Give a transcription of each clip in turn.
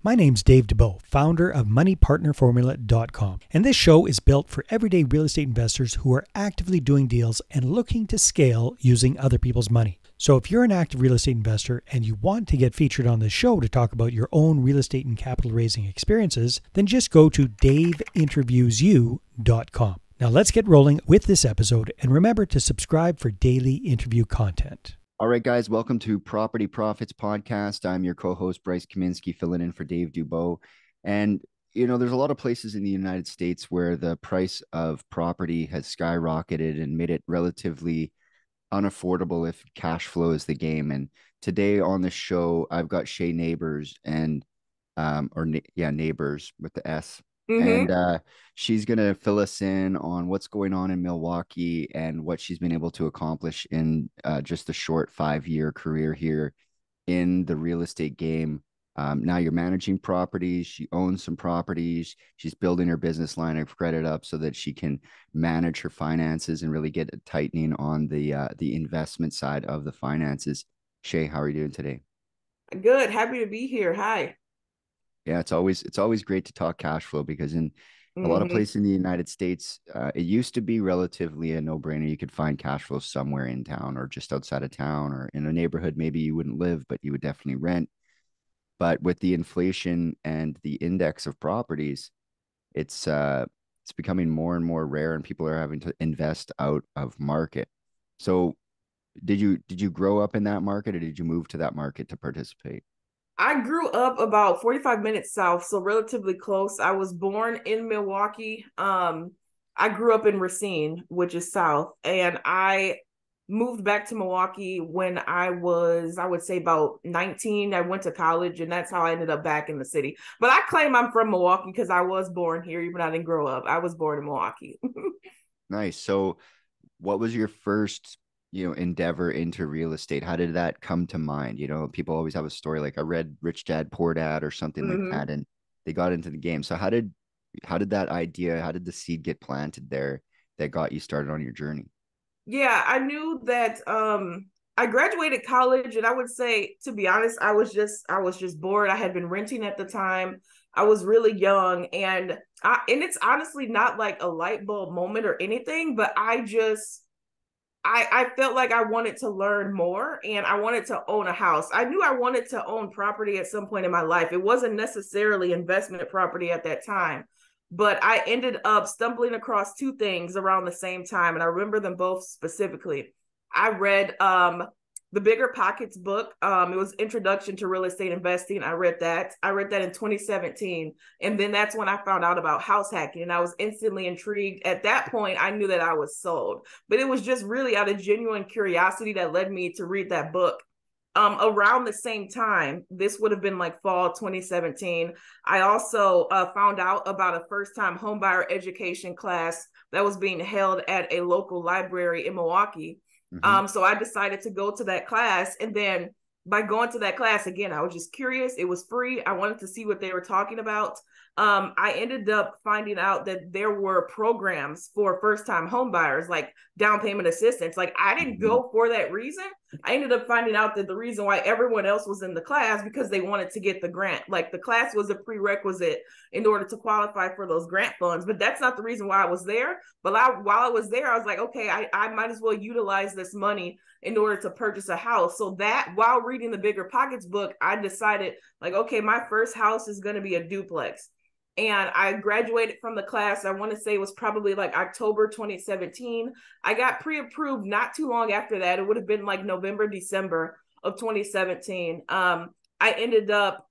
My name's Dave DeBow, founder of MoneyPartnerFormula.com, and this show is built for everyday real estate investors who are actively doing deals and looking to scale using other people's money. So if you're an active real estate investor and you want to get featured on this show to talk about your own real estate and capital raising experiences, then just go to daveinterviewsyou.com. Now let's get rolling with this episode, and remember to subscribe for daily interview content. All right, guys, welcome to Property Profits Podcast. I'm your co-host, Bryce Kaminsky, filling in for Dave DeBow. And, there's a lot of places in the United States where the price of property has skyrocketed and made it relatively unaffordable if cash flow is the game. And today on the show, I've got Shay Nabors Nabors with the S. Mm-hmm. And she's going to fill us in on what's going on in Milwaukee and what she's been able to accomplish in just a short 5-year career here in the real estate game. Now you're managing properties. She owns some properties. She's building her business line of credit up so that she can manage her finances and really get a tightening on the investment side of the finances. Shay, how are you doing today? Good. Happy to be here. Hi. Yeah, it's always great to talk cash flow because in a lot of places in the United States, it used to be relatively a no-brainer. You could find cash flow somewhere in town or just outside of town or in a neighborhood. Maybe you wouldn't live, but you would definitely rent. But with the inflation and the index of properties, it's becoming more and more rare, and people are having to invest out of market. So, did you grow up in that market, or did you move to that market to participate? I grew up about 45 minutes south, so relatively close. I was born in Milwaukee. I grew up in Racine, which is south, and I moved back to Milwaukee when I would say about 19. I went to college, and that's how I ended up back in the city. But I claim I'm from Milwaukee because I was born here, even though I didn't grow up. I was born in Milwaukee. Nice. So, what was your first endeavor into real estate? How did that come to mind? People always have a story like I read Rich Dad Poor Dad or something like that, and they got into the game. So how did that idea, how did the seed get planted there that got you started on your journey? Yeah, I knew that I graduated college, and I would say, to be honest, I was just bored. I had been renting at the time. I was really young, and it's honestly not like a light bulb moment or anything, but I felt like I wanted to learn more, and I wanted to own a house. I knew I wanted to own property at some point in my life. It wasn't necessarily investment property at that time, but I ended up stumbling across two things around the same time, and I remember them both specifically. I read the Bigger Pockets book. It was Introduction to Real Estate Investing. I read that in 2017. And then that's when I found out about house hacking, and I was instantly intrigued. At that point, I knew that I was sold, but it was just really out of genuine curiosity that led me to read that book. Around the same time, this would have been like fall 2017, I also found out about a first-time homebuyer education class that was being held at a local library in Milwaukee. So I decided to go to that class, and then by going to that class, again, I was just curious. It was free. I wanted to see what they were talking about. I ended up finding out that there were programs for first-time home buyers, like down payment assistance. Like, I didn't go for that reason. I ended up finding out that the reason why everyone else was in the class because they wanted to get the grant. Like, the class was a prerequisite in order to qualify for those grant funds, but that's not the reason why I was there. But while I was there, I was like, okay, I might as well utilize this money in order to purchase a house. So that, while reading the Bigger Pockets book, I decided, like, okay, my first house is going to be a duplex. And I graduated from the class. I want to say it was probably like October 2017. I got pre-approved not too long after that. It would have been like November, December of 2017. I ended up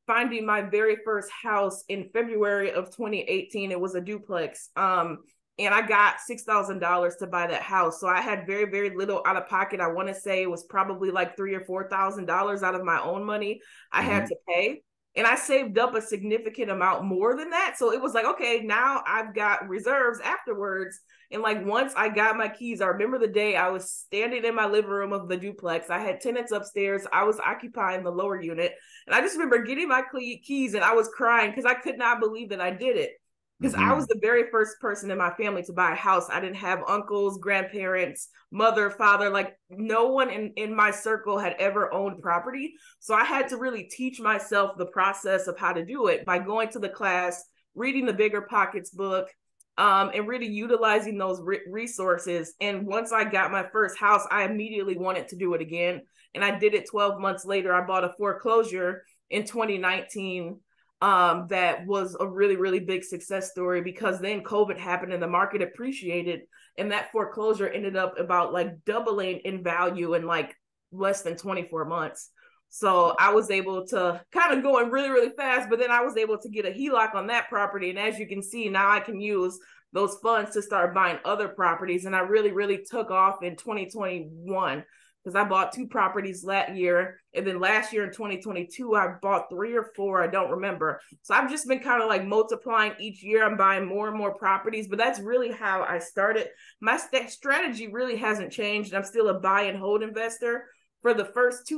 finding my very first house in February of 2018. It was a duplex. And I got $6,000 to buy that house. So I had very, very little out of pocket. I want to say it was probably like $3,000 or $4,000 out of my own money I had to pay. And I saved up a significant amount more than that. So it was like, okay, now I've got reserves afterwards. And like, once I got my keys, I remember the day I was standing in my living room of the duplex. I had tenants upstairs. I was occupying the lower unit. And I just remember getting my keys, and I was crying because I could not believe that I did it. because I was the very first person in my family to buy a house. I didn't have uncles, grandparents, mother, father, like no one in my circle had ever owned property. So I had to really teach myself the process of how to do it by going to the class, reading the Bigger Pockets book, and really utilizing those resources. And once I got my first house, I immediately wanted to do it again. And I did it 12 months later. I bought a foreclosure in 2019 that was a really, really big success story, because then COVID happened and the market appreciated, and that foreclosure ended up about like doubling in value in like less than 24 months. So I was able to kind of going really, really fast, but then I was able to get a HELOC on that property. And as you can see, now I can use those funds to start buying other properties. And I really, really took off in 2021, because I bought 2 properties that year. And then last year in 2022, I bought 3 or 4, I don't remember. So I've just been kind of like multiplying each year. I'm buying more and more properties, but that's really how I started. My strategy really hasn't changed. I'm still a buy and hold investor. For the first 2,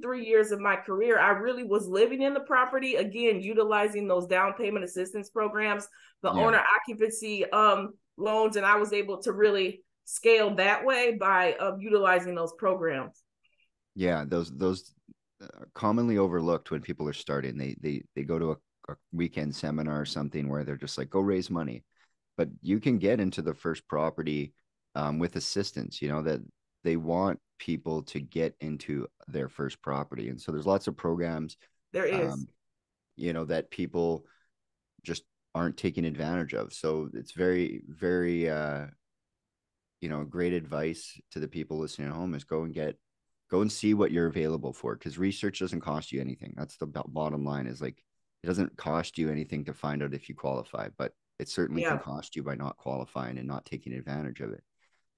3 years of my career, I really was living in the property, again, utilizing those down payment assistance programs, the owner occupancy loans, and I was able to really scale that way by utilizing those programs. Yeah, those commonly overlooked when people are starting. They go to a weekend seminar or something where they're just like, go raise money, but you can get into the first property with assistance. You know that they want people to get into their first property, and so there's lots of programs. There is, you know, that people just aren't taking advantage of. So it's very, very you know, great advice to the people listening at home is go and see what you're available for, because research doesn't cost you anything. That's the bottom line, is like, it doesn't cost you anything to find out if you qualify, but it certainly can cost you by not qualifying and not taking advantage of it.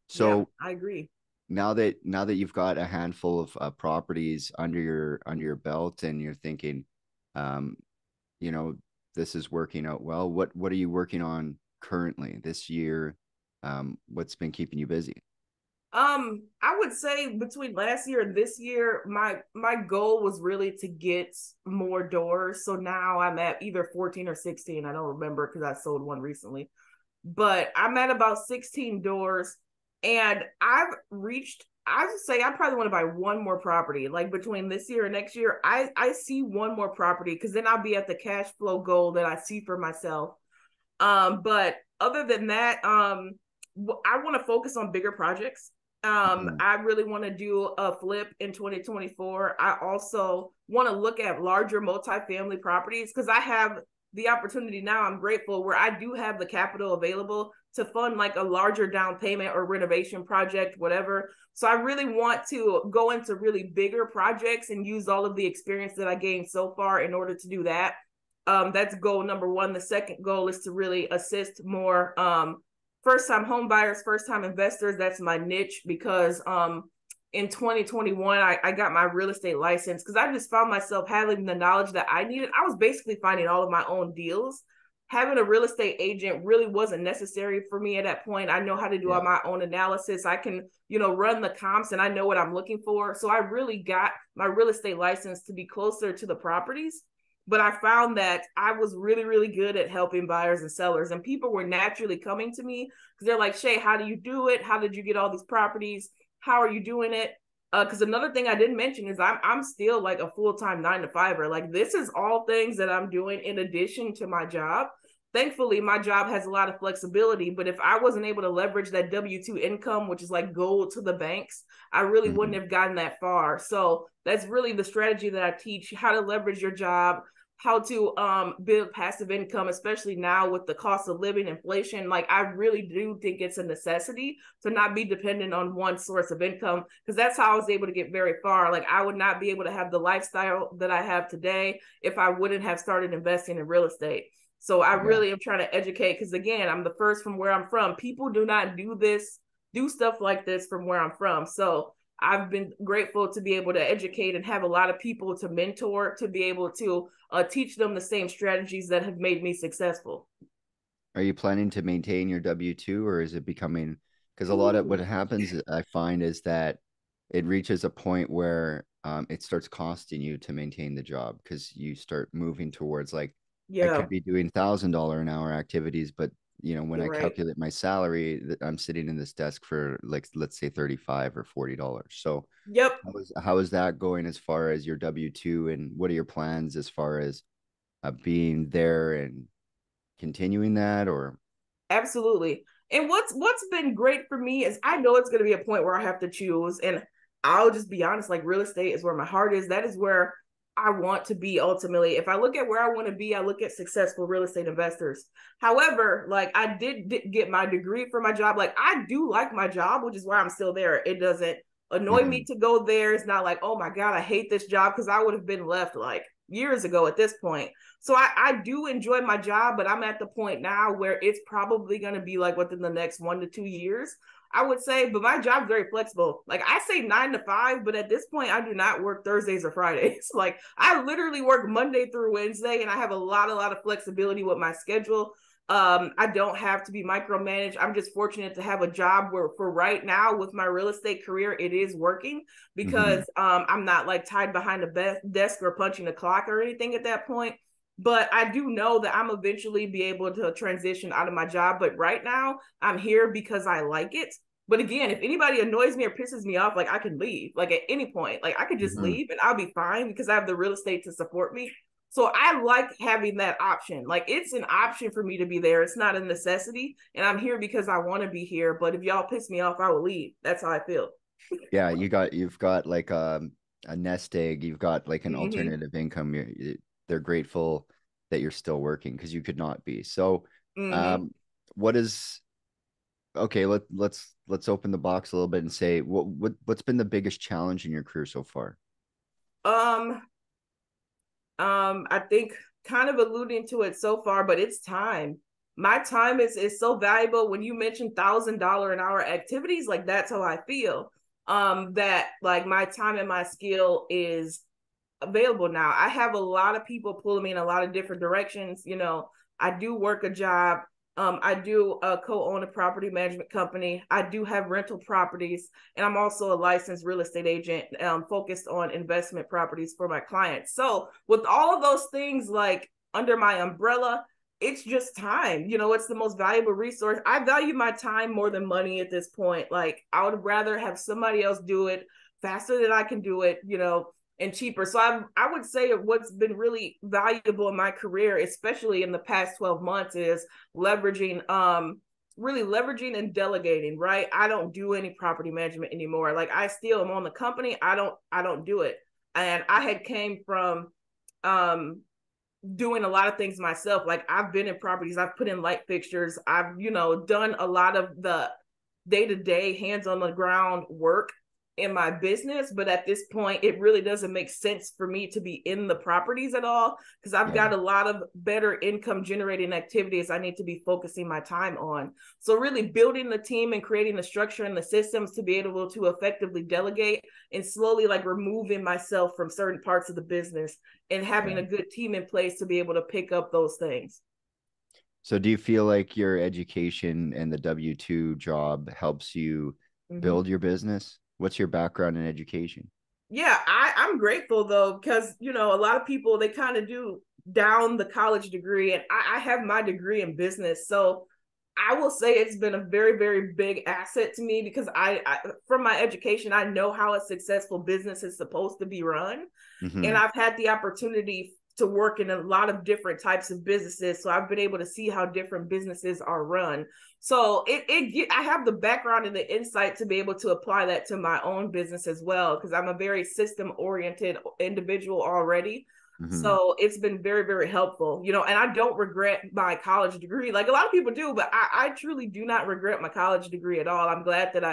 So I agree. Now that you've got a handful of properties under your belt, and you're thinking, you know, this is working out well, what are you working on currently this year? What's been keeping you busy? I would say between last year and this year, my goal was really to get more doors. So now I'm at either 14 or 16. I don't remember, because I sold one recently, but I'm at about 16 doors. And I would say I probably want to buy one more property, like between this year and next year. I see one more property, because then I'll be at the cash flow goal that I see for myself. But other than that, I want to focus on bigger projects. I really want to do a flip in 2024. I also want to look at larger multifamily properties, because I have the opportunity now. I'm grateful where I do have the capital available to fund like a larger down payment or renovation project, whatever. So I really want to go into really bigger projects and use all of the experience that I gained so far in order to do that. That's goal number 1. The second goal is to really assist more first-time home buyers, first-time investors. That's my niche, because in 2021, I got my real estate license, because I just found myself having the knowledge that I needed. I was basically finding all of my own deals. Having a real estate agent really wasn't necessary for me at that point. I know how to do all my own analysis. I can, you know, run the comps, and I know what I'm looking for. So I really got my real estate license to be closer to the properties. But I found that I was really, really good at helping buyers and sellers, and people were naturally coming to me, because they're like, Shay, how do you do it? How did you get all these properties? How are you doing it? Because another thing I didn't mention is I'm still like a full-time 9-to-5er. Like, this is all things that I'm doing in addition to my job. Thankfully, my job has a lot of flexibility, but if I wasn't able to leverage that W-2 income, which is like gold to the banks, I really wouldn't have gotten that far. So that's really the strategy that I teach: how to leverage your job, how to build passive income, especially now with the cost of living, inflation. Like, I really do think it's a necessity to not be dependent on one source of income, because that's how I was able to get very far. Like, I would not be able to have the lifestyle that I have today if I wouldn't have started investing in real estate. So I really am trying to educate, because again, I'm the first from where I'm from. People do not do stuff like this from where I'm from. So I've been grateful to be able to educate and have a lot of people to mentor, to be able to teach them the same strategies that have made me successful. Are you planning to maintain your W-2, or is it becoming, because a lot of what happens, I find, is that it reaches a point where it starts costing you to maintain the job, because you start moving towards like I Yeah, could be doing $1,000 an hour activities, but when you're I right. calculate my salary, I'm sitting in this desk for, like, let's say 35 or $40. So Yep. how is that going as far as your W-2, and what are your plans as far as being there and continuing that, or? Absolutely. And what's been great for me is I know it's going to be a point where I have to choose, and I'll just be honest, like real estate is where my heart is. That is where I want to be ultimately. If I look at where I want to be, I look at successful real estate investors. However, like I did get my degree for my job. Like I do like my job, which is why I'm still there. It doesn't annoy me Mhm. to go there. It's not like, oh my God, I hate this job, because I would have been left like years ago at this point. So I do enjoy my job, but I'm at the point now where it's probably going to be like within the next 1 to 2 years, I would say. But my job's very flexible. Like I say 9 to 5, but at this point, I do not work Thursdays or Fridays. Like I literally work Monday through Wednesday, and I have a lot of flexibility with my schedule. I don't have to be micromanaged. I'm just fortunate to have a job where, for right now, with my real estate career, it is working, because Mhm. I'm not like tied behind a desk or punching a clock or anything at that point. But I do know that I'm eventually be able to transition out of my job. But right now, I'm here because I like it. But again, if anybody annoys me or pisses me off, like I can leave, like at any point, like I could just Mhm. leave and I'll be fine because I have the real estate to support me. So I like having that option. Like it's an option for me to be there. It's not a necessity. And I'm here because I want to be here. But if y'all piss me off, I will leave. That's how I feel. Yeah, you've got like a nest egg. You've got like an Mm-hmm. alternative income. They're grateful that you're still working, because you could not be. So, Mm-hmm. um, what is okay? Let's open the box a little bit and say what's been the biggest challenge in your career so far? Um, I think kind of alluding to it so far, but it's time. My time is so valuable. When you mention $1,000 an hour activities, like that's how I feel. That like my time and my skill is available now. I have a lot of people pulling me in a lot of different directions. I do work a job. I do co-own a property management company. I do have rental properties, and I'm also a licensed real estate agent, focused on investment properties for my clients. So with all of those things like under my umbrella, it's just time. It's the most valuable resource. I value my time more than money at this point. Like I would rather have somebody else do it faster than I can do it. And cheaper. So I would say what's been really valuable in my career, especially in the past 12 months, is leveraging really leveraging and delegating, right? I don't do any property management anymore. Like I still am on the company. I don't do it. And I had came from um doing a lot of things myself. Like I've been in properties, I've put in light fixtures, I've done a lot of the day-to-day hands on the ground work in my business. But at this point it really doesn't make sense for me to be in the properties at all, because I've Yeah. got a lot of better income generating activities I need to be focusing my time on. So really building the team and creating the structure and the systems to be able to effectively delegate, and slowly like removing myself from certain parts of the business, and having Yeah. a good team in place to be able to pick up those things. So do you feel like your education and the W-2 job helps you Mm-hmm. build your business? What's your background in education? Yeah, I'm grateful though, because a lot of people, they kind of do down the college degree, and I have my degree in business. So I will say it's been a very, very big asset to me, because I from my education, I know how a successful business is supposed to be run. And Hmm. I've had the opportunity to work in a lot of different types of businesses, so I've been able to see how different businesses are run. So I have the background and the insight to be able to apply that to my own business as well, because I'm a very system oriented individual already. Hmm. So it's been very, very helpful, and I don't regret my college degree. Like a lot of people do, but I truly do not regret my college degree at all. I'm glad that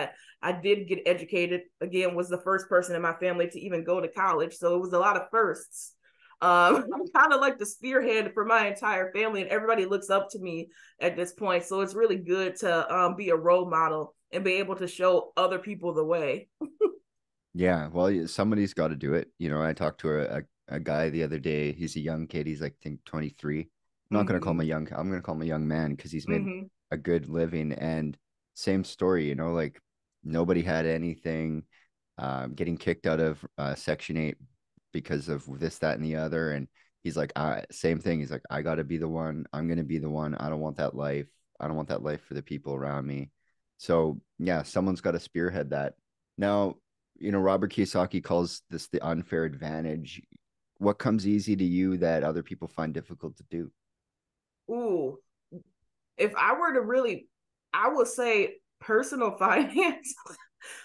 I did get educated. Again, was the first person in my family to even go to college. So it was a lot of firsts. I'm kind of like the spearhead for my entire family, and everybody looks up to me at this point. So it's really good to be a role model and be able to show other people the way. Yeah, well, somebody's got to do it. I talked to a guy the other day. He's a young kid. He's like, I think 23. I'm not gonna call him Mm-hmm. a young. I'm gonna call him a young man, because he's made Mm-hmm. a good living. And same story, like nobody had anything. Getting kicked out of Section 8 because of this, that, and the other, and he's like, same thing. He's like, I got to be the one. I'm going to be the one. I don't want that life. I don't want that life for the people around me. So yeah, someone's got to spearhead that. Now, Robert Kiyosaki calls this the unfair advantage. What comes easy to you that other people find difficult to do? Ooh, if I were to really, I would say personal finance.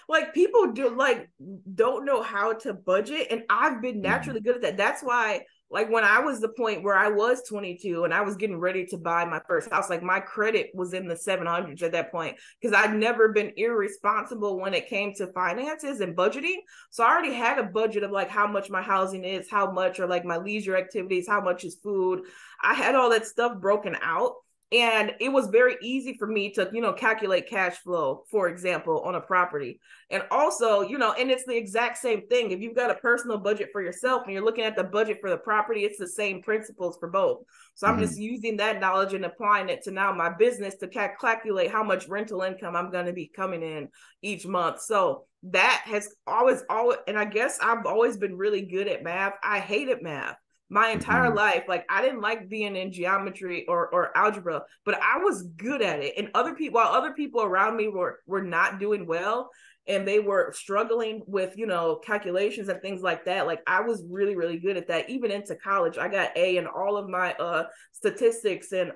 Like people don't know how to budget, and I've been Mhm. naturally good at that. That's why, like, when I was the point where I was 22 and I was getting ready to buy my first house, like my credit was in the 700s at that point, because I'd never been irresponsible when it came to finances and budgeting. So I already had a budget of like how much my housing is, how much, or like my leisure activities, how much is food. I had all that stuff broken out, and it was very easy for me to calculate cash flow, for example, on a property. And also, and it's the exact same thing. If you've got a personal budget for yourself and you're looking at the budget for the property, it's the same principles for both. So I'm just Mhm. using that knowledge and applying it to now my business to calculate how much rental income I'm going to be coming in each month. So that has always, and I guess I've always been really good at math. I hated math my entire Mhm. life. Like I didn't like being in geometry or algebra, but I was good at it. And while other people around me were not doing well and they were struggling with, calculations and things like that, like I was really, really good at that. Even into college, I got A in all of my statistics and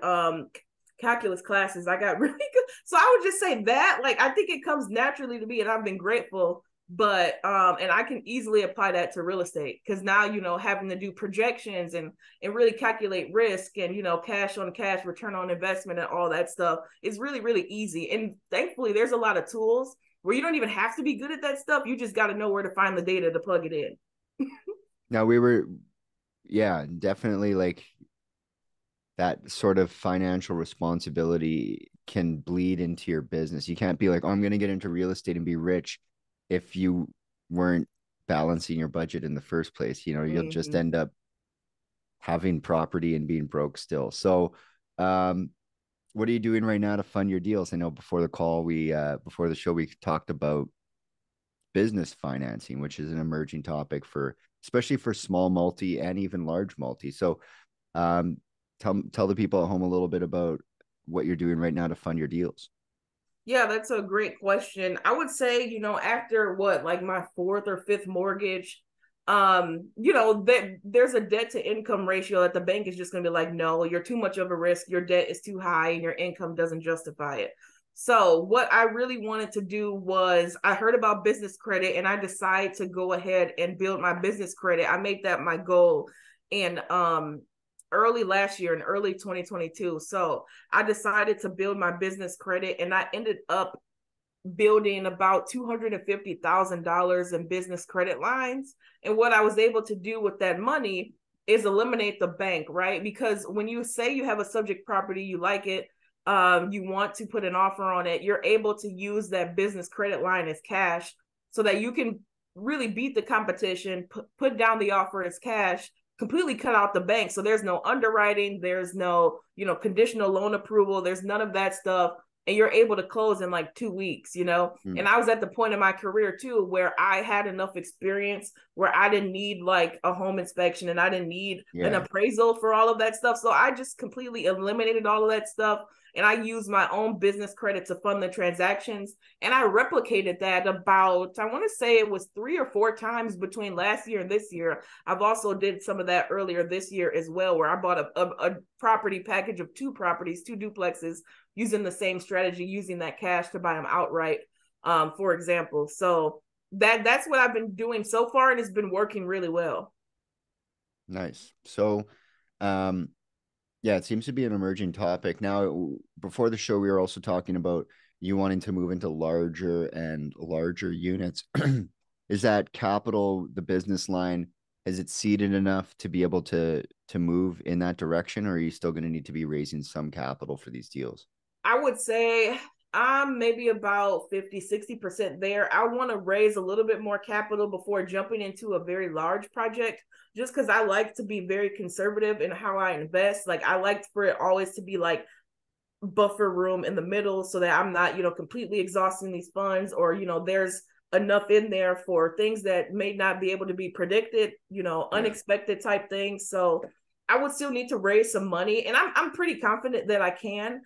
calculus classes. I got really good. So I would just say that, like, I think it comes naturally to me, and I've been grateful. But and I can easily apply that to real estate, because now having to do projections and really calculate risk and cash on cash, return on investment, and all that stuff is really, really easy. And thankfully there's a lot of tools where you don't even have to be good at that stuff. You just got to know where to find the data to plug it in. Now yeah, definitely, like, that sort of financial responsibility can bleed into your business. You can't be like, oh, I'm going to get into real estate and be rich if you weren't balancing your budget in the first place. You'll just Mm-hmm. end up having property and being broke still. So, what are you doing right now to fund your deals? I know before the show, we talked about business financing, which is an emerging topic especially for small multi and even large multi. So, um, tell the people at home a little bit about what you're doing right now to fund your deals. Yeah, that's a great question. I would say, after what, like my fourth or fifth mortgage, that there's a debt to income ratio that the bank is just going to be like, no, you're too much of a risk. Your debt is too high and your income doesn't justify it. So what I really wanted to do was, I heard about business credit and I decided to go ahead and build my business credit. I made that my goal. And early last year, in early 2022. So I decided to build my business credit, and I ended up building about $250,000 in business credit lines. And what I was able to do with that money is eliminate the bank, right? Because when you say you have a subject property, you like it, you want to put an offer on it, you're able to use that business credit line as cash so that you can really beat the competition, put down the offer as cash, completely cut out the bank. So there's no underwriting, there's no, conditional loan approval, there's none of that stuff. And you're able to close in like 2 weeks. Mm. And I was at the point in my career too where I had enough experience where I didn't need like a home inspection and I didn't need an Yeah. appraisal for all of that stuff. So I just completely eliminated all of that stuff. And I used my own business credit to fund the transactions. And I replicated that about, I want to say it was 3 or 4 times between last year and this year. I've also did some of that earlier this year as well, where I bought a property package of 2 properties, 2 duplexes, using the same strategy, using that cash to buy them outright, for example. So that's what I've been doing so far, and it's been working really well. Nice. So, um, yeah, it seems to be an emerging topic. Now, before the show, we were also talking about you wanting to move into larger and larger units. Is that capital, the business line, is it seeded enough to be able to move in that direction, or are you still going to need to be raising some capital for these deals? I would say I'm maybe about 50, 60% there. I want to raise a little bit more capital before jumping into a very large project, just because I like to be very conservative in how I invest. Like I like for it always to be like buffer room in the middle so that I'm not, completely exhausting these funds, or, there's enough in there for things that may not be able to be predicted, Yeah. unexpected type things. So I would still need to raise some money, and I'm pretty confident that I can.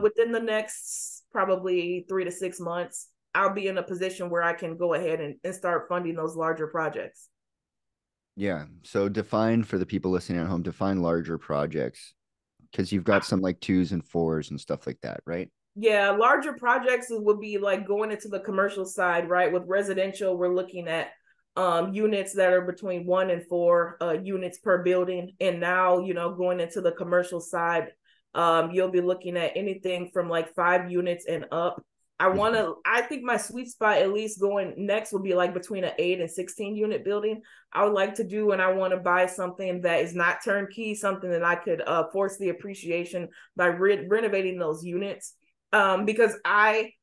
Within the next probably 3 to 6 months, I'll be in a position where I can go ahead and start funding those larger projects. Yeah. So define for the people listening at home, define larger projects, because you've got some like 2s and 4s and stuff like that, right? Yeah, larger projects would be like going into the commercial side, right? With residential, we're looking at units that are between 1 and 4 units per building. And now, going into the commercial side, you'll be looking at anything from like 5 units and up. I think my sweet spot, at least going next, would be like between an 8 and 16 unit building. I would like to do, and I want to buy something that is not turnkey, something that I could force the appreciation by renovating those units. Because I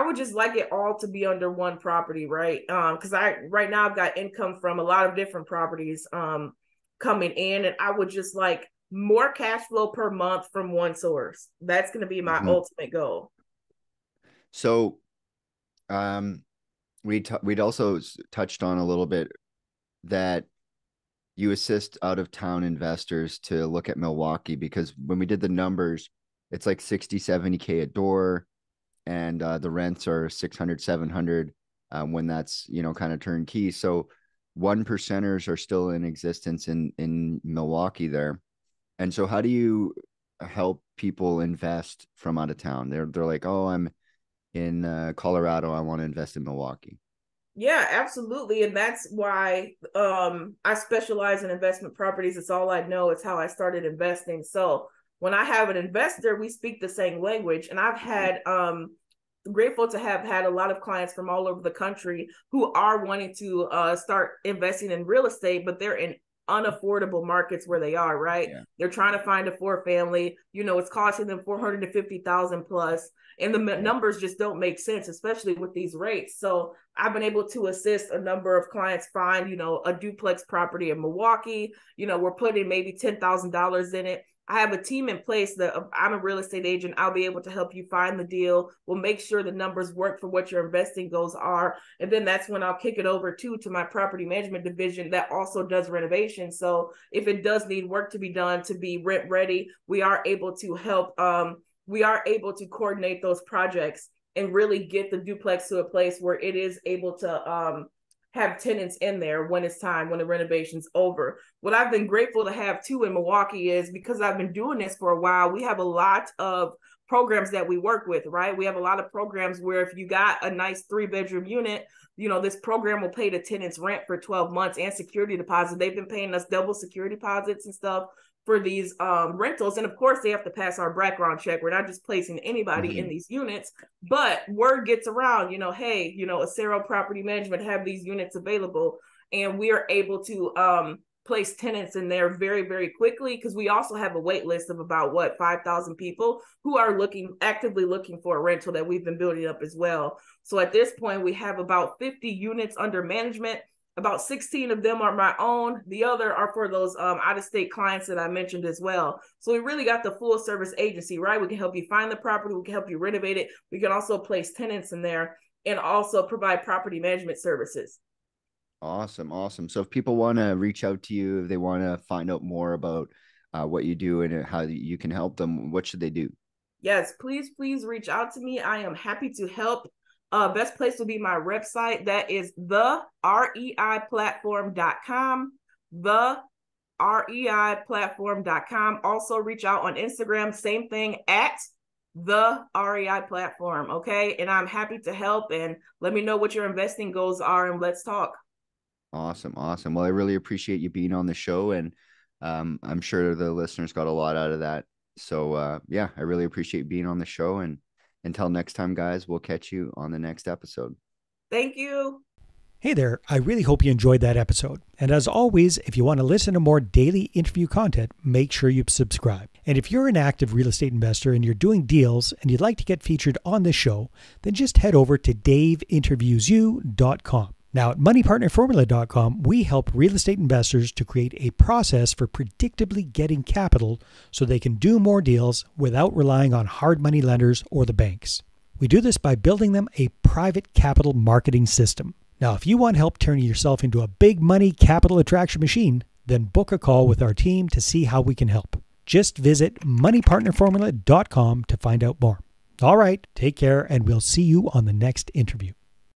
would just like it all to be under one property, right? Because right now I've got income from a lot of different properties coming in, and I would just like more cash flow per month from one source. That's going to be my ultimate goal. So, we'd also touched on a little bit that you assist out of town investors to look at Milwaukee, because when we did the numbers, it's like 60, 70K a door, and the rents are 600, 700 when that's, kind of turnkey. So 1%ers are still in existence in Milwaukee there. And so how do you help people invest from out of town? They're like, oh, I'm in Colorado, I want to invest in Milwaukee. Yeah, absolutely. And that's why I specialize in investment properties. It's all I know. It's how I started investing. So when I have an investor, we speak the same language. And I've had grateful to have had a lot of clients from all over the country who are wanting to start investing in real estate, but they're in unaffordable markets where they are, right? Yeah. They're trying to find a 4-family, it's costing them $450,000 plus, and the numbers just don't make sense, especially with these rates. So I've been able to assist a number of clients find, a duplex property in Milwaukee. We're putting maybe $10,000 in it. I have a team in place that I'm a real estate agent. I'll be able to help you find the deal. We'll make sure the numbers work for what your investing goals are. And then that's when I'll kick it over to my property management division that also does renovation. So if it does need work to be done to be rent ready, we are able to help. We are able to coordinate those projects and really get the duplex to a place where it is able to have tenants in there when it's time, when the renovation's over. What I've been grateful to have too in Milwaukee is, because I've been doing this for a while, we have a lot of programs that we work with, right? We have a lot of programs where if you got a nice 3-bedroom unit, this program will pay the tenants rent for 12 months and security deposit. They've been paying us double security deposits and stuff for these rentals. And of course they have to pass our background check. We're not just placing anybody in these units, but word gets around, hey, Acero Property Management have these units available, and we are able to place tenants in there very, very quickly, because we also have a wait list of about 5,000 people who are actively looking for a rental that we've been building up as well. So at this point, we have about 50 units under management. About 16 of them are my own. The other are for those out-of-state clients that I mentioned as well. So we really got the full service agency, right? We can help you find the property. We can help you renovate it. We can also place tenants in there and also provide property management services. Awesome. So if people want to reach out to you, if they want to find out more about what you do and how you can help them, what should they do? Yes, please reach out to me. I am happy to help. Best place will be my website. That is the REIPlatform.com. The REIPlatform.com. Also reach out on Instagram. Same thing, at the REI Platform. Okay. And I'm happy to help, and let me know what your investing goals are, and let's talk. Awesome. Well, I really appreciate you being on the show, and I'm sure the listeners got a lot out of that. So yeah, I really appreciate being on the show, and until next time, guys, we'll catch you on the next episode. Thank you. Hey there, I really hope you enjoyed that episode. And as always, if you want to listen to more daily interview content, make sure you subscribe. And if you're an active real estate investor and you're doing deals and you'd like to get featured on this show, then just head over to daveinterviewyou.com. Now at moneypartnerformula.com, we help real estate investors to create a process for predictably getting capital so they can do more deals without relying on hard money lenders or the banks. We do this by building them a private capital marketing system. Now, if you want help turning yourself into a big money capital attraction machine, then book a call with our team to see how we can help. Just visit moneypartnerformula.com to find out more. All right, take care, and we'll see you on the next interview.